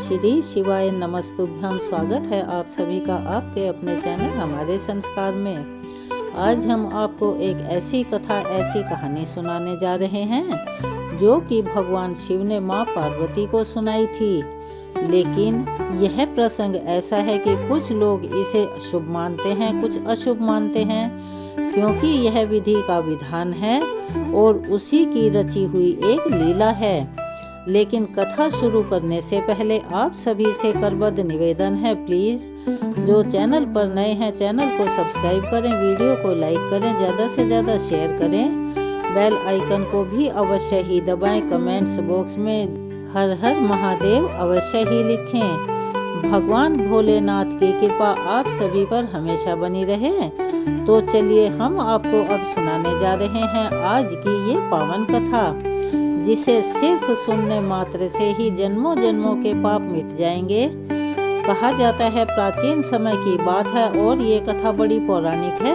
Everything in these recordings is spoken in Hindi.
श्री शिवाय नमस्तुभ्यम। स्वागत है आप सभी का आपके अपने चैनल हमारे संस्कार में। आज हम आपको एक ऐसी कहानी सुनाने जा रहे हैं जो कि भगवान शिव ने माँ पार्वती को सुनाई थी। लेकिन यह प्रसंग ऐसा है कि कुछ लोग इसे शुभ मानते हैं, कुछ अशुभ मानते हैं, क्योंकि यह विधि का विधान है और उसी की रची हुई एक लीला है। लेकिन कथा शुरू करने से पहले आप सभी से करबद्ध निवेदन है, प्लीज़ जो चैनल पर नए हैं चैनल को सब्सक्राइब करें, वीडियो को लाइक करें, ज़्यादा से ज़्यादा शेयर करें, बेल आइकन को भी अवश्य ही दबाएं, कमेंट्स बॉक्स में हर हर महादेव अवश्य ही लिखें। भगवान भोलेनाथ की कृपा आप सभी पर हमेशा बनी रहे। तो चलिए हम आपको अब सुनाने जा रहे हैं आज की ये पावन कथा, जिसे सिर्फ सुनने मात्र से ही जन्मों जन्मों के पाप मिट जाएंगे। कहा जाता है प्राचीन समय की बात है और ये कथा बड़ी पौराणिक है।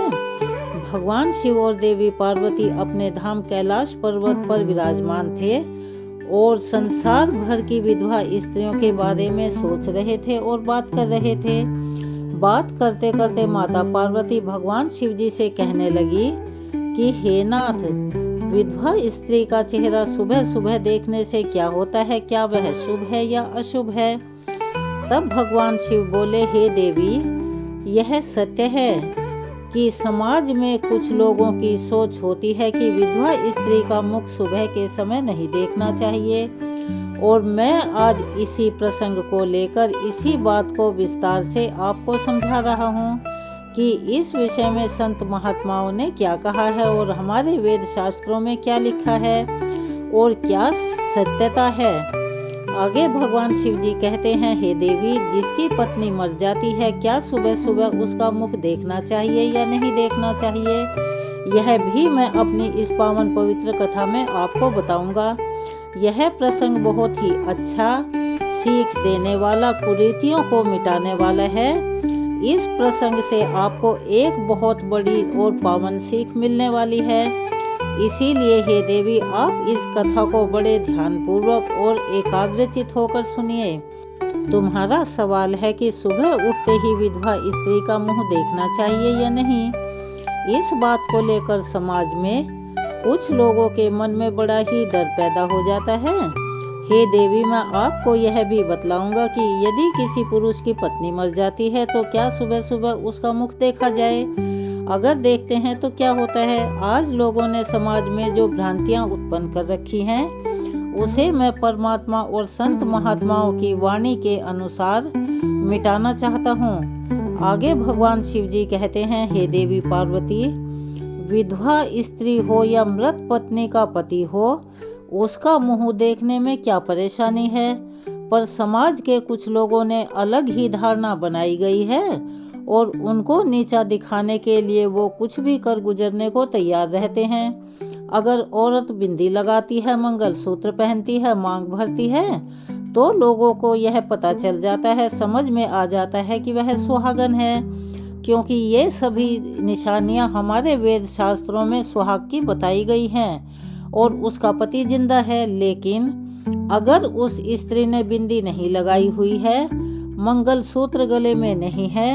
भगवान शिव और देवी पार्वती अपने धाम कैलाश पर्वत पर विराजमान थे और संसार भर की विधवा स्त्रियों के बारे में सोच रहे थे और बात कर रहे थे। बात करते करते माता पार्वती भगवान शिव जी से कहने लगी कि हे नाथ, विधवा स्त्री का चेहरा सुबह सुबह देखने से क्या होता है, क्या वह शुभ है या अशुभ है? तब भगवान शिव बोले, हे देवी, यह सत्य है कि समाज में कुछ लोगों की सोच होती है कि विधवा स्त्री का मुख सुबह के समय नहीं देखना चाहिए, और मैं आज इसी प्रसंग को लेकर इसी बात को विस्तार से आपको समझा रहा हूँ कि इस विषय में संत महात्माओं ने क्या कहा है और हमारे वेद शास्त्रों में क्या लिखा है और क्या सत्यता है। आगे भगवान शिव जी कहते हैं, हे देवी, जिसकी पत्नी मर जाती है क्या सुबह सुबह उसका मुख देखना चाहिए या नहीं देखना चाहिए, यह भी मैं अपनी इस पावन पवित्र कथा में आपको बताऊंगा। यह प्रसंग बहुत ही अच्छा, सीख देने वाला, कुरीतियों को मिटाने वाला है। इस प्रसंग से आपको एक बहुत बड़ी और पावन सीख मिलने वाली है। इसीलिए हे देवी, आप इस कथा को बड़े ध्यानपूर्वक और एकाग्रचित होकर सुनिए। तुम्हारा सवाल है कि सुबह उठते ही विधवा स्त्री का मुंह देखना चाहिए या नहीं। इस बात को लेकर समाज में कुछ लोगों के मन में बड़ा ही डर पैदा हो जाता है। हे देवी, मैं आपको यह भी बतलाऊंगा कि यदि किसी पुरुष की पत्नी मर जाती है तो क्या सुबह सुबह उसका मुख देखा जाए? अगर देखते हैं तो क्या होता है? आज लोगों ने समाज में जो भ्रांतियां उत्पन्न कर रखी हैं, उसे मैं परमात्मा और संत महात्माओं की वाणी के अनुसार मिटाना चाहता हूँ। आगे भगवान शिव जी कहते हैं, हे देवी पार्वती, विधवा स्त्री हो या मृत पत्नी का पति हो, उसका मुंह देखने में क्या परेशानी है? पर समाज के कुछ लोगों ने अलग ही धारणा बनाई गई है और उनको नीचा दिखाने के लिए वो कुछ भी कर गुजरने को तैयार रहते हैं। अगर औरत बिंदी लगाती है, मंगलसूत्र पहनती है, मांग भरती है, तो लोगों को यह पता चल जाता है, समझ में आ जाता है कि वह सुहागन है, क्योंकि ये सभी निशानियां हमारे वेद शास्त्रों में सुहाग की बताई गई हैं और उसका पति जिंदा है। लेकिन अगर उस स्त्री ने बिंदी नहीं लगाई हुई है, मंगलसूत्र गले में नहीं है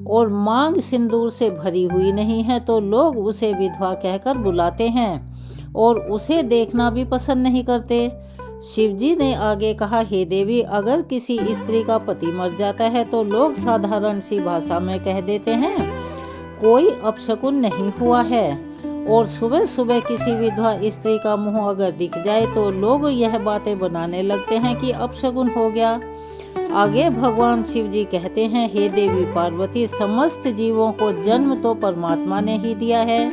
और मांग सिंदूर से भरी हुई नहीं है, तो लोग उसे विधवा कहकर बुलाते हैं और उसे देखना भी पसंद नहीं करते। शिवजी ने आगे कहा, हे देवी, अगर किसी स्त्री का पति मर जाता है तो लोग साधारण सी भाषा में कह देते हैं कोई अपशकुन नहीं हुआ है, और सुबह सुबह किसी विधवा स्त्री का मुंह अगर दिख जाए तो लोग यह बातें बनाने लगते हैं कि अपशकुन हो गया। आगे भगवान शिव जी कहते हैं, हे देवी पार्वती, समस्त जीवों को जन्म तो परमात्मा ने ही दिया है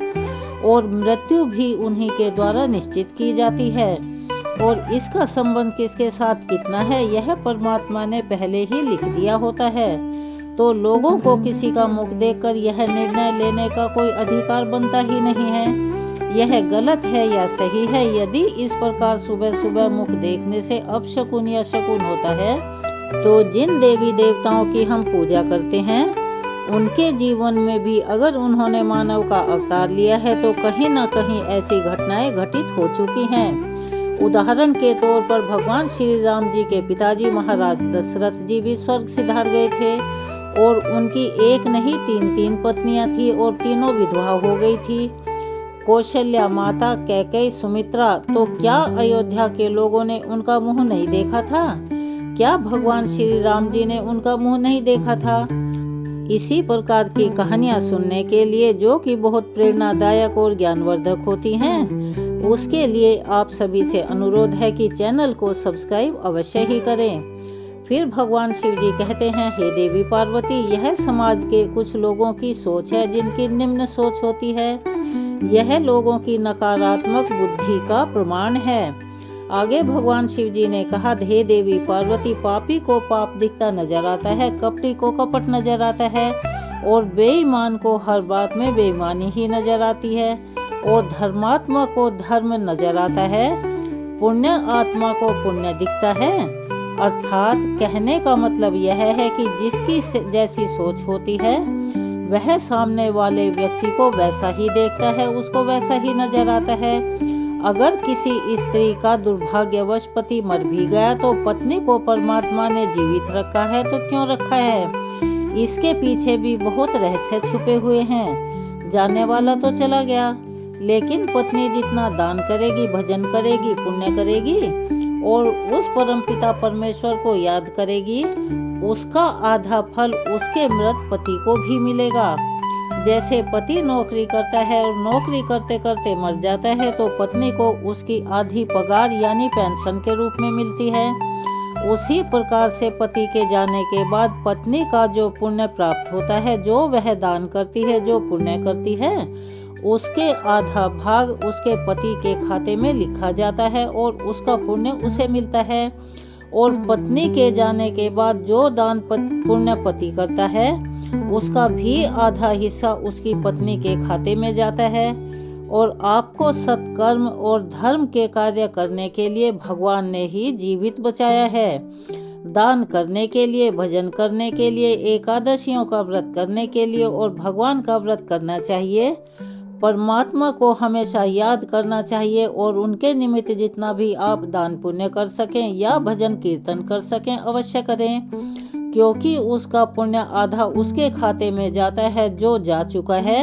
और मृत्यु भी उन्हीं के द्वारा निश्चित की जाती है, और इसका संबंध किसके साथ कितना है यह परमात्मा ने पहले ही लिख दिया होता है। तो लोगों को किसी का मुख देखकर यह निर्णय लेने का कोई अधिकार बनता ही नहीं है यह गलत है या सही है। यदि इस प्रकार सुबह सुबह मुख देखने से अपशकुन या शकुन होता है, तो जिन देवी देवताओं की हम पूजा करते हैं उनके जीवन में भी अगर उन्होंने मानव का अवतार लिया है तो कहीं न कहीं ऐसी घटनाएं घटित हो चुकी हैं उदाहरण के तौर पर भगवान श्री राम जी के पिताजी महाराज दशरथ जी भी स्वर्ग सिधार गए थे और उनकी एक नहीं 3 पत्नियां थी और तीनों विधवा हो गई थी। कौशल्या माता, कैकेयी, सुमित्रा, तो क्या अयोध्या के लोगों ने उनका मुंह नहीं देखा था? क्या भगवान श्री राम जी ने उनका मुंह नहीं देखा था? इसी प्रकार की कहानियां सुनने के लिए, जो कि बहुत प्रेरणादायक और ज्ञानवर्धक होती हैं, उसके लिए आप सभी से अनुरोध है कि चैनल को सब्सक्राइब अवश्य ही करें। फिर भगवान शिव जी कहते हैं, हे देवी पार्वती, यह समाज के कुछ लोगों की सोच है जिनकी निम्न सोच होती है। यह लोगों की नकारात्मक बुद्धि का प्रमाण है। आगे भगवान शिव जी ने कहा, हे देवी पार्वती, पापी को पाप दिखता नजर आता है, कपटी को कपट नजर आता है और बेईमान को हर बात में बेईमानी ही नजर आती है और धर्मात्मा को धर्म नजर आता है, पुण्य आत्मा को पुण्य दिखता है। अर्थात कहने का मतलब यह है कि जिसकी जैसी सोच होती है वह सामने वाले व्यक्ति को वैसा ही देखता है, उसको वैसा ही नजर आता है। अगर किसी स्त्री का दुर्भाग्यवश पति मर भी गया तो पत्नी को परमात्मा ने जीवित रखा है, तो क्यों रखा है? इसके पीछे भी बहुत रहस्य छुपे हुए हैं। जाने वाला तो चला गया, लेकिन पत्नी जितना दान करेगी, भजन करेगी, पुण्य करेगी और उस परमपिता परमेश्वर को याद करेगी, उसका आधा फल उसके मृत पति को भी मिलेगा। जैसे पति नौकरी करता है और नौकरी करते करते मर जाता है तो पत्नी को उसकी आधी पगार यानी पेंशन के रूप में मिलती है। उसी प्रकार से पति के जाने के बाद पत्नी का जो पुण्य प्राप्त होता है, जो वह दान करती है, जो पुण्य करती है, उसके आधा भाग उसके पति के खाते में लिखा जाता है और उसका पुण्य उसे मिलता है। और पत्नी के जाने के बाद जो दान पुण्य पति करता है उसका भी आधा हिस्सा उसकी पत्नी के खाते में जाता है। और आपको सत्कर्म और धर्म के कार्य करने के लिए भगवान ने ही जीवित बचाया है। दान करने के लिए, भजन करने के लिए, एकादशियों का व्रत करने के लिए और भगवान का व्रत करना चाहिए। परमात्मा को हमेशा याद करना चाहिए और उनके निमित्त जितना भी आप दान पुण्य कर सकें या भजन कीर्तन कर सकें अवश्य करें, क्योंकि उसका पुण्य आधा उसके खाते में जाता है जो जा चुका है।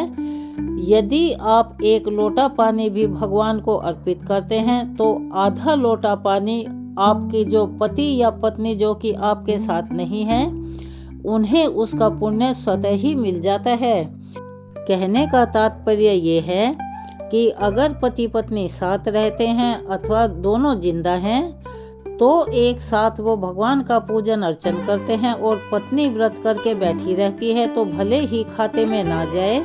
यदि आप 1 लोटा पानी भी भगवान को अर्पित करते हैं तो आधा लोटा पानी आपकी जो पति या पत्नी जो कि आपके साथ नहीं है, उन्हें उसका पुण्य स्वतः ही मिल जाता है। कहने का तात्पर्य ये है कि अगर पति पत्नी साथ रहते हैं अथवा दोनों जिंदा हैं तो एक साथ वो भगवान का पूजन अर्चन करते हैं और पत्नी व्रत करके बैठी रहती है तो भले ही खाते में ना जाए,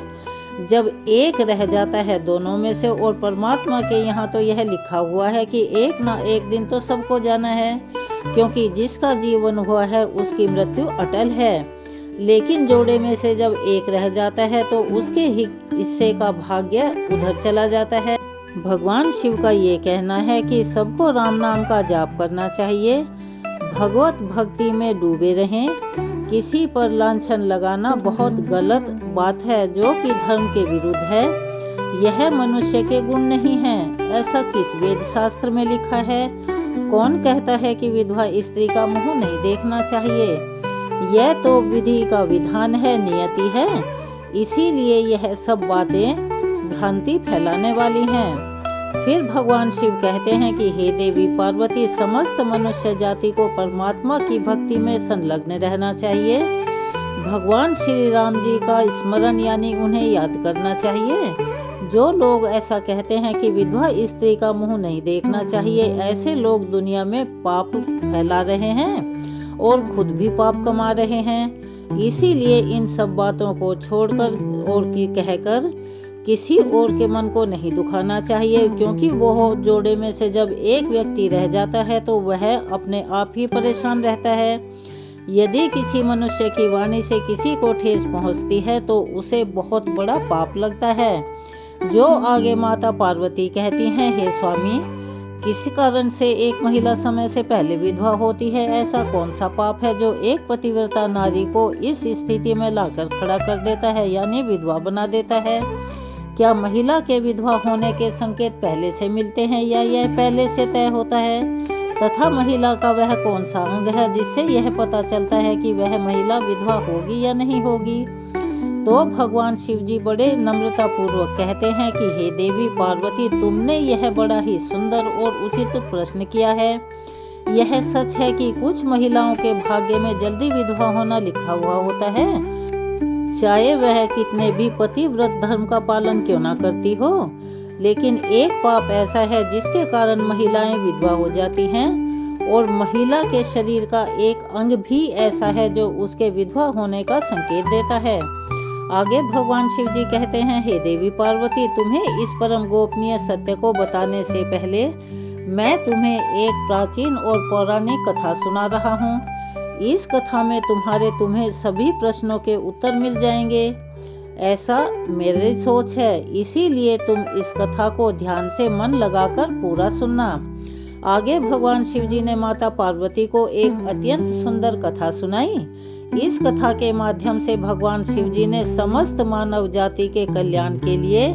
जब एक रह जाता है दोनों में से, और परमात्मा के यहाँ तो यह लिखा हुआ है कि एक ना एक दिन तो सबको जाना है, क्योंकि जिसका जीवन हुआ है उसकी मृत्यु अटल है। लेकिन जोड़े में से जब एक रह जाता है तो उसके हिस्से का भाग्य उधर चला जाता है। भगवान शिव का ये कहना है कि सबको राम नाम का जाप करना चाहिए, भगवत भक्ति में डूबे रहें। किसी पर लांछन लगाना बहुत गलत बात है जो कि धर्म के विरुद्ध है। यह मनुष्य के गुण नहीं है, ऐसा किस वेद शास्त्र में लिखा है? कौन कहता है कि विधवा स्त्री का मुंह नहीं देखना चाहिए? यह तो विधि का विधान है, नियति है। इसीलिए यह सब बातें भ्रांति फैलाने वाली हैं। फिर भगवान शिव कहते हैं कि हे देवी पार्वती, समस्त मनुष्य जाति को परमात्मा की भक्ति में संलग्न रहना चाहिए। भगवान श्री राम जी का स्मरण यानी उन्हें याद करना चाहिए। जो लोग ऐसा कहते हैं कि विधवा स्त्री का मुंह नहीं देखना चाहिए, ऐसे लोग दुनिया में पाप फैला रहे हैं और खुद भी पाप कमा रहे हैं। इसीलिए इन सब बातों को छोड़कर और कहकर किसी और के मन को नहीं दुखाना चाहिए, क्योंकि वो जोड़े में से जब एक व्यक्ति रह जाता है तो वह अपने आप ही परेशान रहता है। यदि किसी मनुष्य की वाणी से किसी को ठेस पहुंचती है तो उसे बहुत बड़ा पाप लगता है। जो आगे माता पार्वती कहती हैं, हे स्वामी, किसी कारण से एक महिला समय से पहले विधवा होती है, ऐसा कौन सा पाप है जो एक पतिव्रता नारी को इस स्थिति में लाकर खड़ा कर देता है यानी विधवा बना देता है? क्या महिला के विधवा होने के संकेत पहले से मिलते हैं या यह पहले से तय होता है, तथा महिला का वह कौन सा अंग है जिससे यह पता चलता है कि वह महिला विधवा होगी या नहीं होगी। तो भगवान शिव जी बड़े नम्रता पूर्वक कहते हैं कि हे देवी पार्वती, तुमने यह बड़ा ही सुंदर और उचित प्रश्न किया है। यह सच है कि कुछ महिलाओं के भाग्य में जल्दी विधवा होना लिखा हुआ होता है, चाहे वह कितने भी पतिव्रत धर्म का पालन क्यों ना करती हो। लेकिन एक पाप ऐसा है जिसके कारण महिलाएं विधवा हो जाती हैं, और महिला के शरीर का एक अंग भी ऐसा है जो उसके विधवा होने का संकेत देता है। आगे भगवान शिव जी कहते हैं, हे देवी पार्वती, तुम्हें इस परम गोपनीय सत्य को बताने से पहले मैं तुम्हें एक प्राचीन और पौराणिक कथा सुना रहा हूँ। इस कथा में तुम्हें सभी प्रश्नों के उत्तर मिल जाएंगे, ऐसा मेरी सोच है। इसीलिए तुम इस कथा को ध्यान से मन लगाकर पूरा सुनना। आगे भगवान शिव जी ने माता पार्वती को एक अत्यंत सुंदर कथा सुनाई। इस कथा के माध्यम से भगवान शिव जी ने समस्त मानव जाति के कल्याण के लिए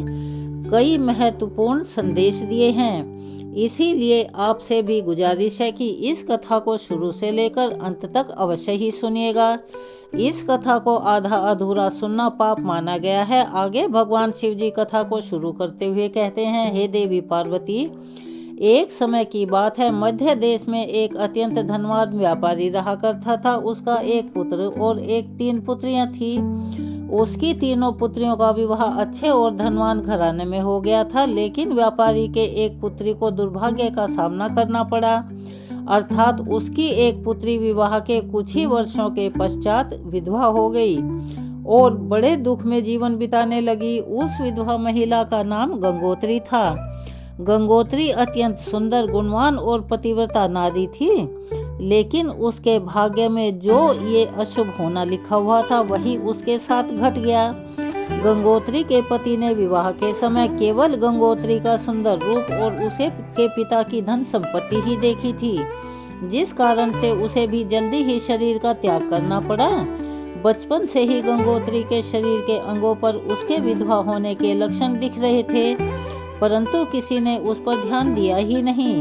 कई महत्वपूर्ण संदेश दिए हैं। इसीलिए आपसे भी गुजारिश है कि इस कथा को शुरू से लेकर अंत तक अवश्य ही सुनिएगा। इस कथा को आधा अधूरा सुनना पाप माना गया है। आगे भगवान शिव जी कथा को शुरू करते हुए कहते हैं, हे देवी पार्वती, एक समय की बात है, मध्य देश में एक अत्यंत धनवान व्यापारी रहा करता था। उसका एक पुत्र और 3 पुत्रियां थी। उसकी तीनों पुत्रियों का विवाह अच्छे और धनवान घराने में हो गया था, लेकिन व्यापारी के एक पुत्री को दुर्भाग्य का सामना करना पड़ा। अर्थात उसकी एक पुत्री विवाह के कुछ ही वर्षों के पश्चात विधवा हो गई और बड़े दुख में जीवन बिताने लगी। उस विधवा महिला का नाम गंगोत्री था। गंगोत्री अत्यंत सुंदर, गुणवान और पतिव्रता नारी थी, लेकिन उसके भाग्य में जो ये अशुभ होना लिखा हुआ था वही उसके साथ घट गया। गंगोत्री के पति ने विवाह के समय केवल गंगोत्री का सुंदर रूप और उसे के पिता की धन संपत्ति ही देखी थी, जिस कारण से उसे भी जल्दी ही शरीर का त्याग करना पड़ा। बचपन से ही गंगोत्री के शरीर के अंगों पर उसके विधवा होने के लक्षण दिख रहे थे, परंतु किसी ने उस पर ध्यान दिया ही नहीं।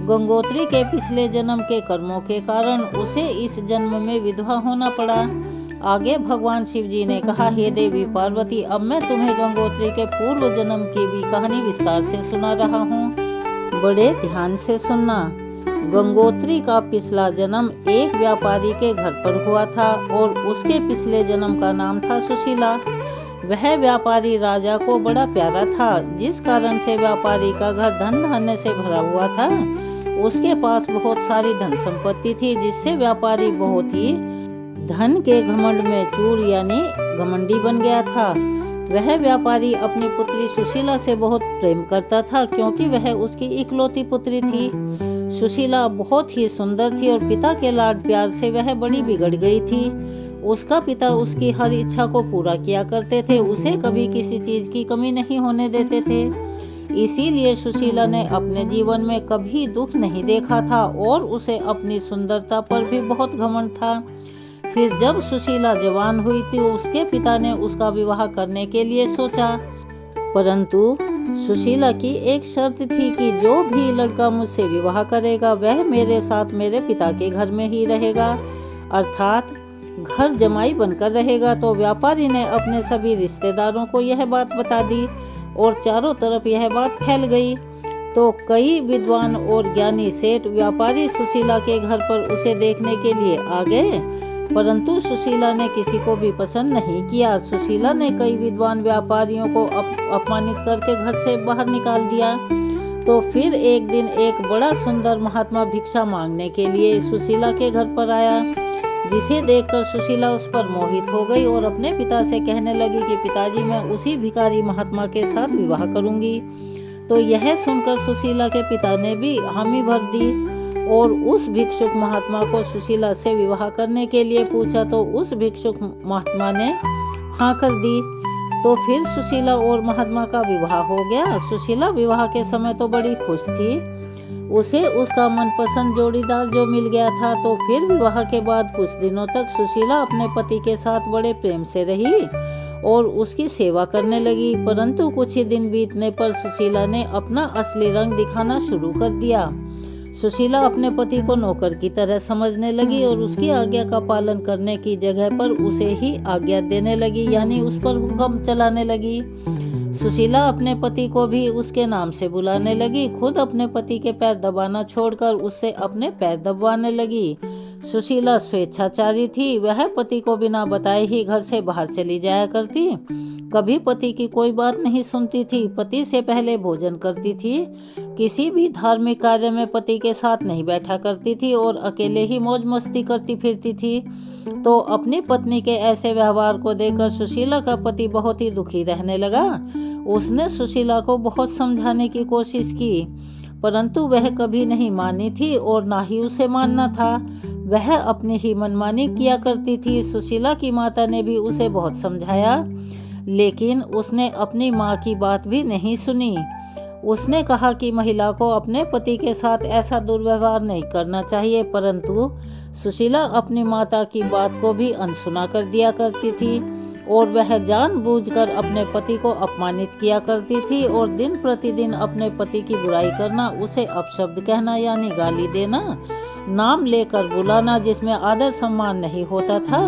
गंगोत्री के पिछले जन्म के कर्मों के कारण उसे इस जन्म में विधवा होना पड़ा। आगे भगवान शिव जी ने कहा, हे देवी पार्वती, अब मैं तुम्हें गंगोत्री के पूर्व जन्म की भी कहानी विस्तार से सुना रहा हूँ। बड़े ध्यान से सुनना। गंगोत्री का पिछला जन्म एक व्यापारी के घर पर हुआ था और उसके पिछले जन्म का नाम था सुशीला। वह व्यापारी राजा को बड़ा प्यारा था, जिस कारण से व्यापारी का घर धन धान्य से भरा हुआ था। उसके पास बहुत सारी धन संपत्ति थी, जिससे व्यापारी बहुत ही धन के घमंड में चूर यानी घमंडी बन गया था। वह व्यापारी अपनी पुत्री सुशीला से बहुत प्रेम करता था, क्योंकि वह उसकी इकलौती पुत्री थी। सुशीला बहुत ही सुंदर थी और पिता के लाड प्यार से वह बड़ी बिगड़ गई थी। उसका पिता उसकी हर इच्छा को पूरा किया करते थे, उसे कभी किसी चीज की कमी नहीं होने देते थे। इसीलिए सुशीला ने अपने जीवन में कभी दुख नहीं देखा था और उसे अपनी सुंदरता पर भी बहुत घमंड था। फिर जब सुशीला जवान हुई थी, उसके पिता ने उसका विवाह करने के लिए सोचा, परंतु सुशीला की एक शर्त थी कि जो भी लड़का मुझसे विवाह करेगा वह मेरे साथ मेरे पिता के घर में ही रहेगा, अर्थात घर जमाई बनकर रहेगा। तो व्यापारी ने अपने सभी रिश्तेदारों को यह बात बता दी और चारों तरफ यह बात फैल गई। तो कई विद्वान और ज्ञानी सेठ व्यापारी सुशीला के घर पर उसे देखने के लिए आ गए, परंतु सुशीला ने किसी को भी पसंद नहीं किया। सुशीला ने कई विद्वान व्यापारियों को अपमानित करके घर से बाहर निकाल दिया। तो फिर एक दिन एक बड़ा सुंदर महात्मा भिक्षा मांगने के लिए सुशीला के घर पर आया, जिसे देखकर सुशीला उस पर मोहित हो गई और अपने पिता से कहने लगी कि पिताजी, मैं उसी भिखारी महात्मा के साथ विवाह करूंगी। तो यह सुनकर सुशीला के पिता ने भी हामी भर दी और उस भिक्षुक महात्मा को सुशीला से विवाह करने के लिए पूछा। तो उस भिक्षुक महात्मा ने हाँ कर दी। तो फिर सुशीला और महात्मा का विवाह हो गया। सुशीला विवाह के समय तो बड़ी खुश थी, उसे उसका मनपसंद जोड़ीदार जो मिल गया था। तो फिर विवाह के बाद कुछ दिनों तक सुशीला अपने पति के साथ बड़े प्रेम से रही और उसकी सेवा करने लगी। परंतु कुछ ही दिन बीतने पर सुशीला ने अपना असली रंग दिखाना शुरू कर दिया। सुशीला अपने पति को नौकर की तरह समझने लगी और उसकी आज्ञा का पालन करने की जगह पर उसे ही आज्ञा देने लगी, यानी उस पर हुक्म चलाने लगी। सुशीला अपने पति को भी उसके नाम से बुलाने लगी। खुद अपने पति के पैर दबाना छोड़कर उससे अपने पैर दबाने लगी। सुशीला स्वेच्छाचारी थी। वह पति को बिना बताए ही घर से बाहर चली जाया करती। कभी पति की कोई बात नहीं सुनती थी। पति से पहले भोजन करती थी। किसी भी धार्मिक कार्य में पति के साथ नहीं बैठा करती थी और अकेले ही मौज मस्ती करती फिरती थी। तो अपनी पत्नी के ऐसे व्यवहार को देखकर सुशीला का पति बहुत ही दुखी रहने लगा। उसने सुशीला को बहुत समझाने की कोशिश की, परंतु वह कभी नहीं मानी थी और ना ही उसे मानना था। वह अपनी ही मनमानी किया करती थी। सुशीला की माता ने भी उसे बहुत समझाया, लेकिन उसने अपनी माँ की बात भी नहीं सुनी। उसने कहा कि महिला को अपने पति के साथ ऐसा दुर्व्यवहार नहीं करना चाहिए, परंतु सुशीला अपनी माता की बात को भी अनसुना कर दिया करती थी और वह जानबूझकर अपने पति को अपमानित किया करती थी और दिन प्रतिदिन अपने पति की बुराई करना, उसे अपशब्द कहना यानी गाली देना, नाम लेकर बुलाना जिसमें आदर सम्मान नहीं होता था,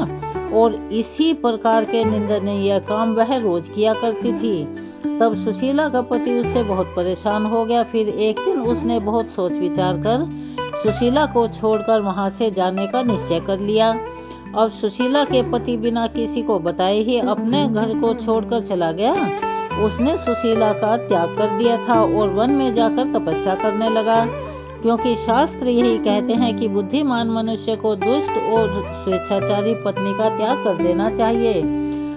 और इसी प्रकार के निंदनीय काम वह रोज किया करती थी। तब सुशीला का पति उससे बहुत परेशान हो गया। फिर एक दिन उसने बहुत सोच विचार कर सुशीला को छोड़कर वहां से जाने का निश्चय कर लिया। अब सुशीला के पति बिना किसी को बताए ही अपने घर को छोड़कर चला गया। उसने सुशीला का त्याग कर दिया था और वन में जाकर तपस्या करने लगा, क्योंकि शास्त्र यही कहते हैं कि बुद्धिमान मनुष्य को दुष्ट और स्वेच्छाचारी पत्नी का त्याग कर देना चाहिए,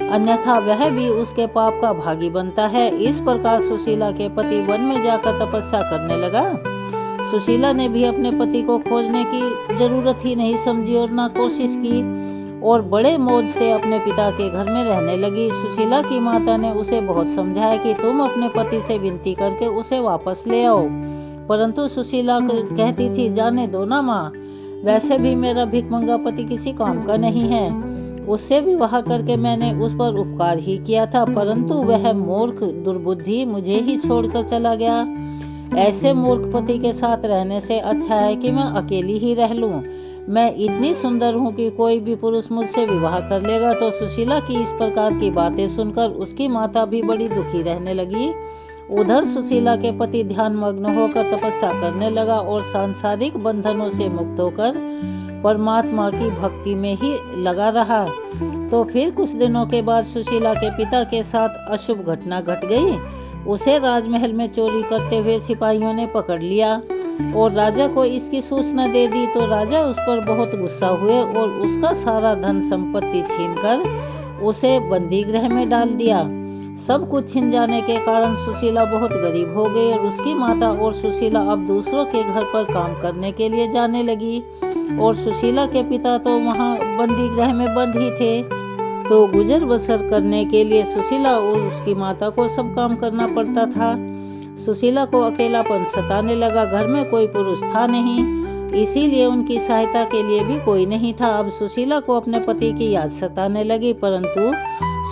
अन्यथा वह भी उसके पाप का भागी बनता है। इस प्रकार सुशीला के पति वन में जाकर तपस्या करने लगा। सुशीला ने भी अपने पति को खोजने की जरूरत ही नहीं समझी और ना कोशिश की और बड़े मौज से अपने पिता के घर में रहने लगी। सुशीला की माता ने उसे बहुत समझाया कि तुम अपने पति से विनती करके उसे वापस ले आओ, परंतु सुशीला कहती थी, जाने दो ना माँ, वैसे भी मेरा भिखमंगा पति किसी काम का नहीं है। उससे विवाह करके मैंने उस पर उपकार ही किया था, परंतु वह मूर्ख दुर्बुद्धि मुझे ही छोड़कर चला गया। ऐसे मूर्ख पति के साथ रहने से अच्छा है कि मैं अकेली ही रह लूं। मैं इतनी सुंदर हूं कि कोई भी पुरुष मुझसे विवाह कर लेगा। तो सुशीला की इस प्रकार की बातें सुनकर उसकी माता भी बड़ी दुखी रहने लगी। उधर सुशीला के पति ध्यान मग्न होकर तपस्या करने लगा और सांसारिक बंधनों से मुक्त होकर परमात्मा की भक्ति में ही लगा रहा। तो फिर कुछ दिनों के बाद सुशीला के पिता के साथ अशुभ घटना घट गई। उसे राजमहल में चोरी करते हुए सिपाहियों ने पकड़ लिया और राजा को इसकी सूचना दे दी। तो राजा उस पर बहुत गुस्सा हुए और उसका सारा धन संपत्ति छीनकर उसे बंदी गृह में डाल दिया। सब कुछ छिन जाने के कारण सुशीला बहुत गरीब हो गई और उसकी माता और सुशीला अब दूसरों के घर पर काम करने के लिए जाने लगी और सुशीला के पिता तो वहाँ बंदी गृह में बंद ही थे। तो गुजर बसर करने के लिए सुशीला और उसकी माता को सब काम करना पड़ता था। सुशीला को अकेलापन सताने लगा। घर में कोई पुरुष था नहीं, इसीलिए उनकी सहायता के लिए भी कोई नहीं था। अब सुशीला को अपने पति की याद सताने लगी, परंतु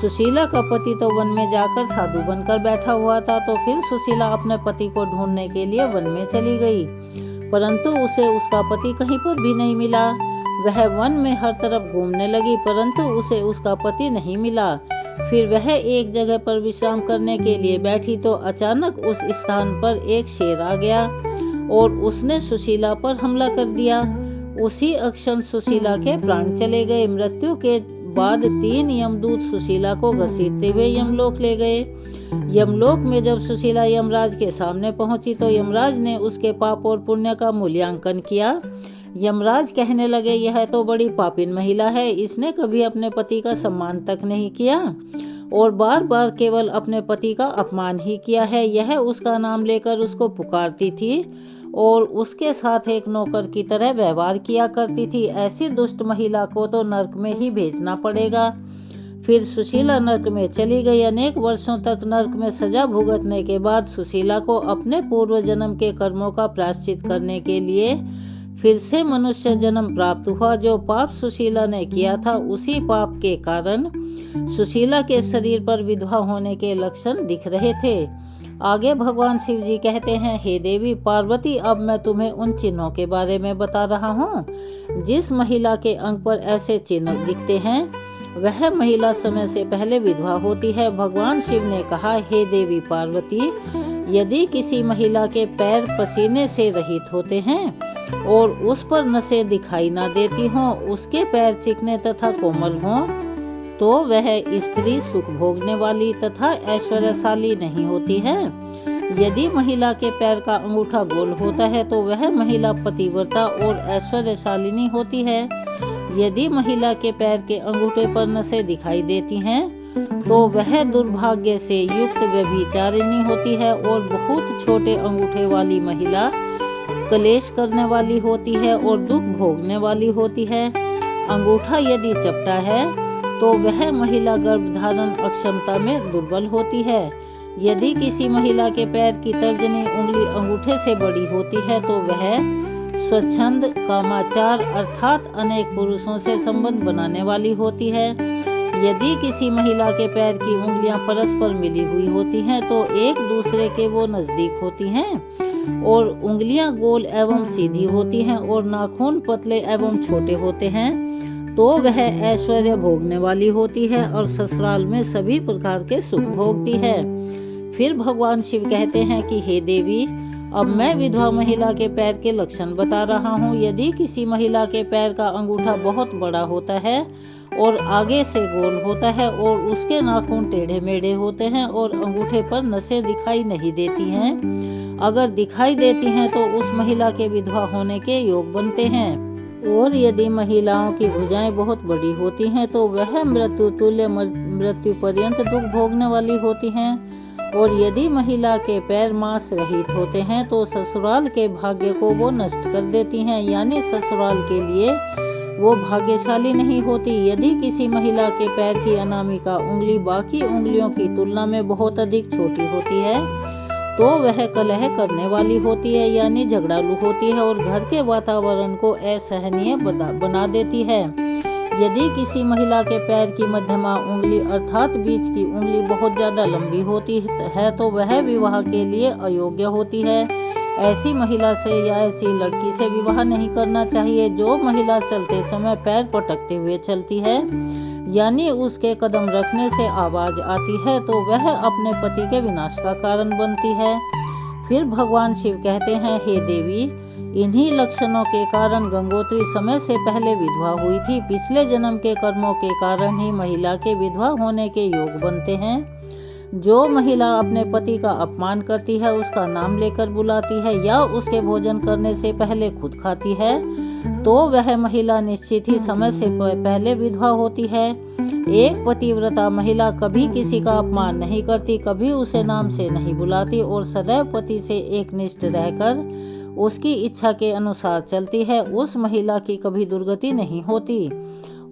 सुशीला का पति तो वन में जाकर साधु बनकर बैठा हुआ था। तो फिर सुशीला अपने पति को ढूंढने के लिए वन में चली गई, परंतु उसे उसका पति कहीं पर भी नहीं मिला। वह वन में हर तरफ घूमने लगी, परंतु उसे उसका पति नहीं मिला। फिर वह एक जगह पर विश्राम करने के लिए बैठी तो अचानक उस स्थान पर एक शेर आ गया और उसने सुशीला पर हमला कर दिया। उसी क्षण सुशीला के प्राण चले गए। मृत्यु के बाद 3 यमदूत सुशीला को घसीटते हुए यमलोक ले गए। यमलोक में जब सुशीला यमराज के सामने पहुंची तो यमराज ने उसके पाप और पुण्य का मूल्यांकन किया। यमराज कहने लगे, यह तो बड़ी पापिन महिला है, इसने कभी अपने पति का सम्मान तक नहीं किया और बार बार केवल अपने पति का अपमान ही किया है। यह उसका नाम लेकर उसको पुकारती थी और उसके साथ एक नौकर की तरह व्यवहार किया करती थी। ऐसी दुष्ट महिला को तो नरक में ही भेजना पड़ेगा। फिर सुशीला नरक में चली गई। अनेक वर्षों तक नरक में सजा भुगतने के बाद सुशीला को अपने पूर्व जन्म के कर्मों का प्रायश्चित करने के लिए फिर से मनुष्य जन्म प्राप्त हुआ। जो पाप सुशीला ने किया था, उसी पाप के कारण सुशीला के शरीर पर विधवा होने के लक्षण दिख रहे थे। आगे भगवान शिव जी कहते हैं, हे देवी पार्वती, अब मैं तुम्हें उन चिन्हों के बारे में बता रहा हूँ। जिस महिला के अंग पर ऐसे चिन्ह दिखते हैं वह महिला समय से पहले विधवा होती है। भगवान शिव ने कहा, हे देवी पार्वती, यदि किसी महिला के पैर पसीने से रहित होते हैं और उस पर नसें दिखाई ना देती हों, उसके पैर चिकने तथा कोमल हों, तो वह स्त्री सुख भोगने वाली तथा ऐश्वर्यशाली नहीं होती है। यदि महिला के पैर का अंगूठा गोल होता है तो वह महिला पतिव्रता और ऐश्वर्यशालिनी होती है। यदि महिला के पैर के अंगूठे पर नसें दिखाई देती हैं तो वह दुर्भाग्य से युक्त व्यभिचारिणी होती है। और बहुत छोटे अंगूठे वाली महिला कलेश करने वाली होती है और दुख भोगने वाली होती है। अंगूठा यदि चपटा है तो वह महिला गर्भधारण अक्षमता में दुर्बल होती है। यदि किसी महिला के पैर की तर्जनी उंगली अंगूठे से बड़ी होती है तो वह स्वच्छंद कामाचार अर्थात अनेक पुरुषों से संबंध बनाने वाली होती है। यदि किसी महिला के पैर की उंगलियां परस्पर मिली हुई होती हैं तो एक दूसरे के वो नजदीक होती हैं और उंगलियां गोल एवं सीधी होती हैं और नाखून पतले एवं छोटे होते हैं, तो वह ऐश्वर्य भोगने वाली होती है और ससुराल में सभी प्रकार के सुख भोगती है। फिर भगवान शिव कहते हैं कि हे देवी, अब मैं विधवा महिला के पैर के लक्षण बता रहा हूँ। यदि किसी महिला के पैर का अंगूठा बहुत बड़ा होता है और आगे से गोल होता है और उसके नाखून टेढ़े मेढ़े होते हैं और अंगूठे पर नसें दिखाई नहीं देती हैं, अगर दिखाई देती हैं तो उस महिला के विधवा होने के योग बनते हैं। और यदि महिलाओं की भुजाएं बहुत बड़ी होती हैं तो वह मृत्यु तुल्य मृत्यु पर्यंत दुख भोगने वाली होती हैं। और यदि महिला के पैर मांस रहित होते हैं तो ससुराल के भाग्य को वो नष्ट कर देती हैं, यानी ससुराल के लिए वो भाग्यशाली नहीं होती। यदि किसी महिला के पैर की अनामिका उंगली बाकी उंगलियों की तुलना में बहुत अधिक छोटी होती है तो वह कलह करने वाली होती है, यानी झगड़ालू होती है और घर के वातावरण को असहनीय बना देती है। यदि किसी महिला के पैर की मध्यमा उंगली अर्थात बीच की उंगली बहुत ज्यादा लंबी होती है तो वह विवाह के लिए अयोग्य होती है। ऐसी महिला से या ऐसी लड़की से विवाह नहीं करना चाहिए। जो महिला चलते समय पैर पटकते हुए चलती है, यानी उसके कदम रखने से आवाज आती है, तो वह अपने पति के विनाश का कारण बनती है। फिर भगवान शिव कहते हैं, हे देवी, इन्हीं लक्षणों के कारण गंगोत्री समय से पहले विधवा हुई थी। पिछले जन्म के कर्मों के कारण ही महिला के विधवा होने के योग बनते हैं। जो महिला अपने पति का अपमान करती है, उसका नाम लेकर बुलाती है या उसके भोजन करने से पहले खुद खाती है, तो वह महिला निश्चित ही समय से पहले विधवा होती है। एक पतिव्रता महिला कभी किसी का अपमान नहीं करती, कभी उसे नाम से नहीं बुलाती और सदैव पति से एकनिष्ठ रहकर उसकी इच्छा के अनुसार चलती है। उस महिला की कभी दुर्गति नहीं होती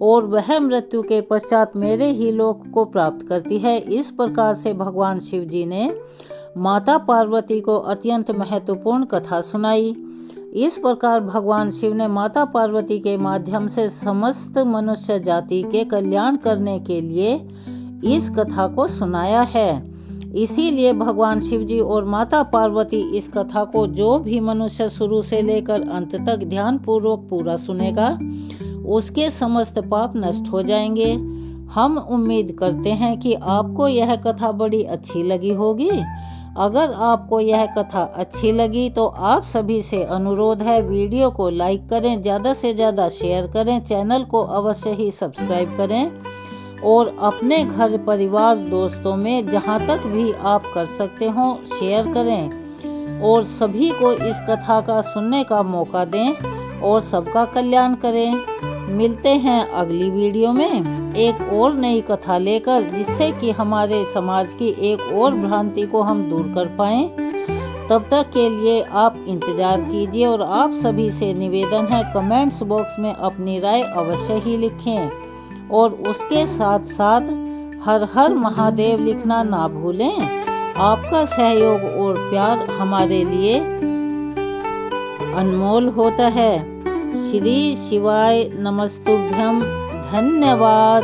और वह मृत्यु के पश्चात मेरे ही लोक को प्राप्त करती है। इस प्रकार से भगवान शिव जी ने माता पार्वती को अत्यंत महत्वपूर्ण कथा सुनाई। इस प्रकार भगवान शिव ने माता पार्वती के माध्यम से समस्त मनुष्य जाति के कल्याण करने के लिए इस कथा को सुनाया है। इसीलिए भगवान शिव जी और माता पार्वती इस कथा को जो भी मनुष्य शुरू से लेकर अंत तक ध्यान पूर्वक पूरा सुनेगा, उसके समस्त पाप नष्ट हो जाएंगे। हम उम्मीद करते हैं कि आपको यह कथा बड़ी अच्छी लगी होगी। अगर आपको यह कथा अच्छी लगी तो आप सभी से अनुरोध है, वीडियो को लाइक करें, ज़्यादा से ज़्यादा शेयर करें, चैनल को अवश्य ही सब्सक्राइब करें और अपने घर परिवार दोस्तों में जहां तक भी आप कर सकते हो शेयर करें और सभी को इस कथा का सुनने का मौका दें और सबका कल्याण करें। मिलते हैं अगली वीडियो में एक और नई कथा लेकर, जिससे कि हमारे समाज की एक और भ्रांति को हम दूर कर पाएं। तब तक के लिए आप इंतजार कीजिए और आप सभी से निवेदन है, कमेंट्स बॉक्स में अपनी राय अवश्य ही लिखें और उसके साथ साथ हर हर महादेव लिखना ना भूलें। आपका सहयोग और प्यार हमारे लिए अनमोल होता है। श्री शिवाय नमस्तुभ्यं। धन्यवाद।